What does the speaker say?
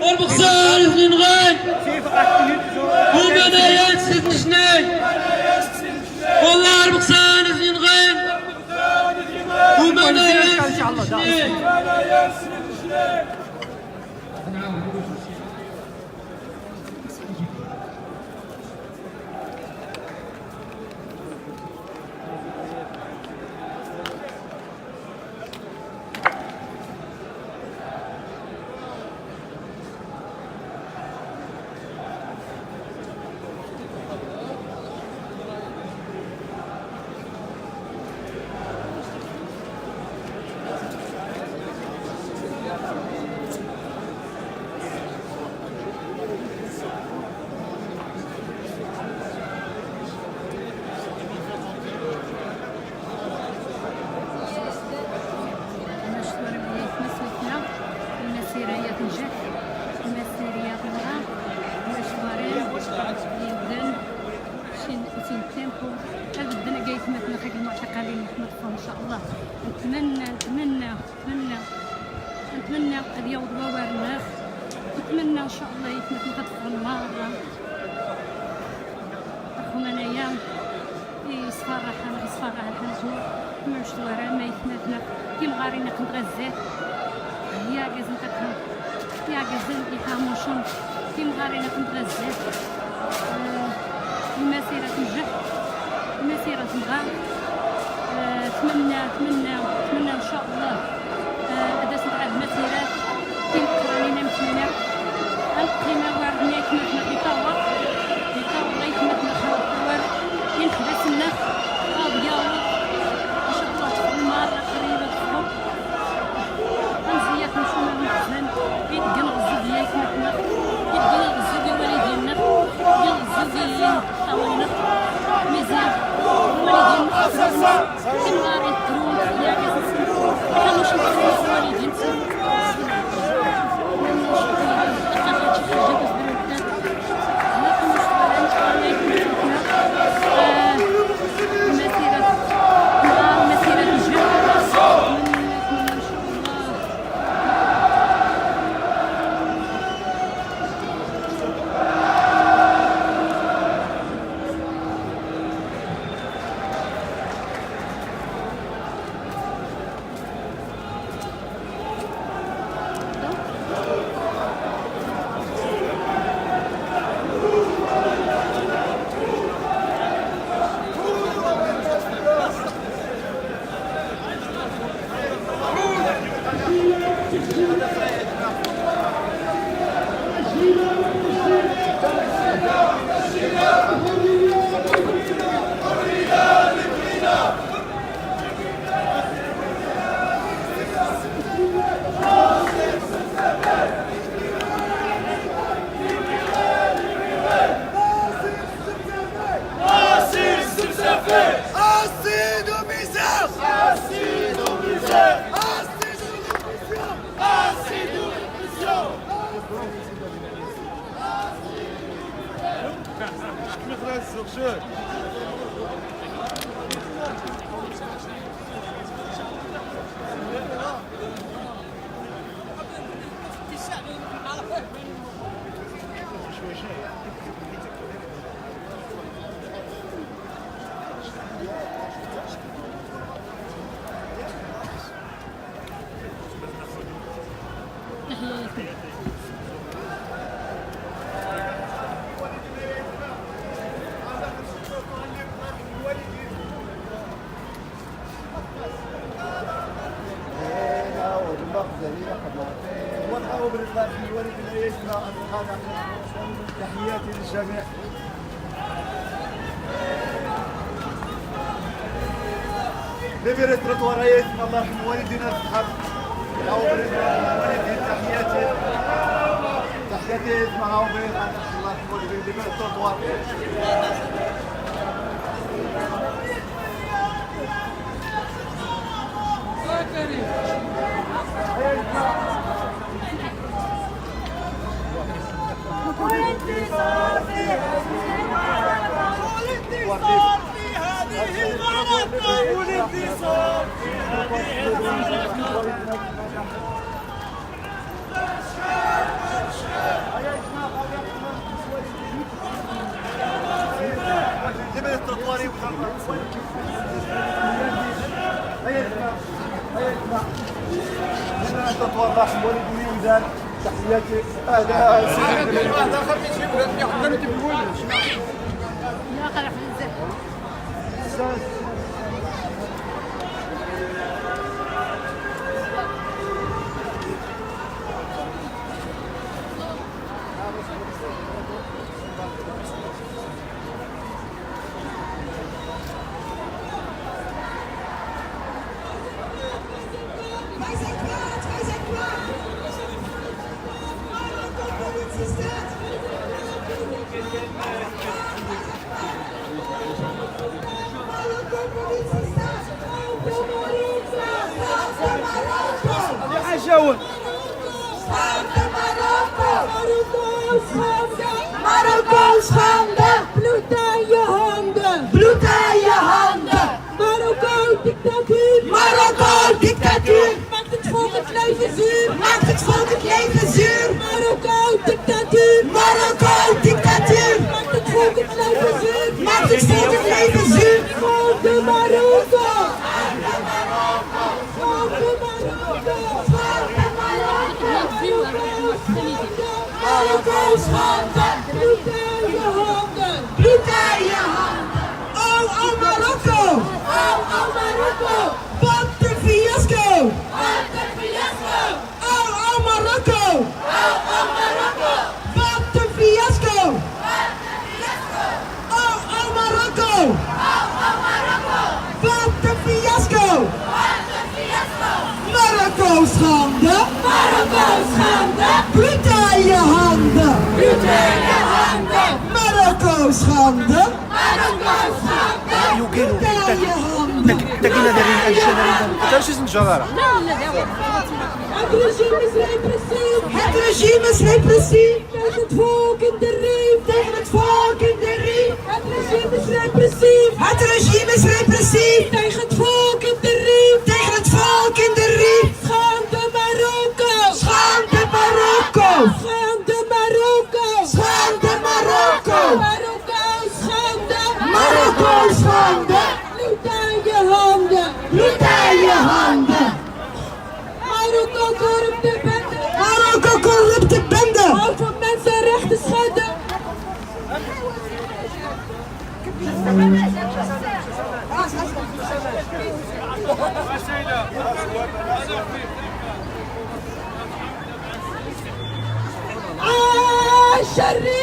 والبغسان في نغاي ومنايا سيد نشناي والله البغسان في نغاي ومنايا سيد نشناي. نتمنى قد يوضوا ورناخ، نتمنى ان شاء الله يتمثل تطفى النار اخو منايا يصفرح الحنجور مش ورا ما يتمثل كيما غارينا كنت غزات يا جازن تكون يا جازن يحاموشون كيما غارينا كنت غزات المسيرة تنجح المسيرة تنغام. اتمنى ان شاء الله هذا سبع المسيرات كيما قرانينا متمنى القيمة وردنا كما يطور يتمثل خاطر ينحبس الناس ديالو ان شاء الله المرة قريبة تفهم غنزيات نمشيو للمخزن يدقن غزو ديال يتمثل يدقن غزو ديال والدينا ديال غزو ديال حوالينا مزيان والدينا كيما غادي يديرو يا كانوا شي والدين تحياتي للجميع. لبرت رطواريات الله يرحم والدينا الصحاب تحياتي معاهم الله يرحم والدينا لبرت رطوار. والانتصار في هذه المعركة والانتصار في هذه المعركة هنا تطوى الله والدي ودار تحياتي هذا سيدي يا أخي راح ننزل. Wij zijn kwaad, wij zijn kwaad. Marokko, politie staat. Marokko, politie staat. Marokko, schande. Bloed aan je handen. Bloed aan je handen. Marokko, dictatuur. Marokko, dictatuur. Maakt het volk het leven zuur. Maakt het volk het leven zuur. Marokko, dictatuur. Marokko, dictatuur. Maakt het volk het leven zuur. Maakt het volk het leven zuur. Schande Marokko. Schande Marokko. Schande Marokko. Schande Marokko. Marokko, schande. Bloed aan je handen. Bloed aan je handen. Oh, oh Marokko. Oh, oh Marokko. Wat een fiasco. Wat een fiasco. Oh, oh Marokko. Oh, oh Marokko. Wat een fiasco. Wat een fiasco. Oh, oh Marokko. Oh, oh Marokko. Wat een fiasco. Wat een fiasco. Marokko, schande. Marokko, schande. Bloed aan je handen. Bloed aan je handen. Marokko, schande. Marokko, schande. Bloed aan je handen. تكينا دارين الجنة تعرف شو اسم الجزارة؟ Het regime is repressief. Het regime is repressief. Tegen het volk in de riem. Tegen het volk in de riem. Het regime is repressief. Het regime is repressief. Tegen het volk in de riem. Tegen het volk in de riem. Schande Marokko. Schande Marokko. Schande Marokko. Schande Marokko. Marokko, schande. Marokko, schande. Bloed aan je handen. Bloed aan je handen. Marokko, corrupte bende. Marokko, corrupte bende. Hou van mensenrechten schenden. Ah, Sharif.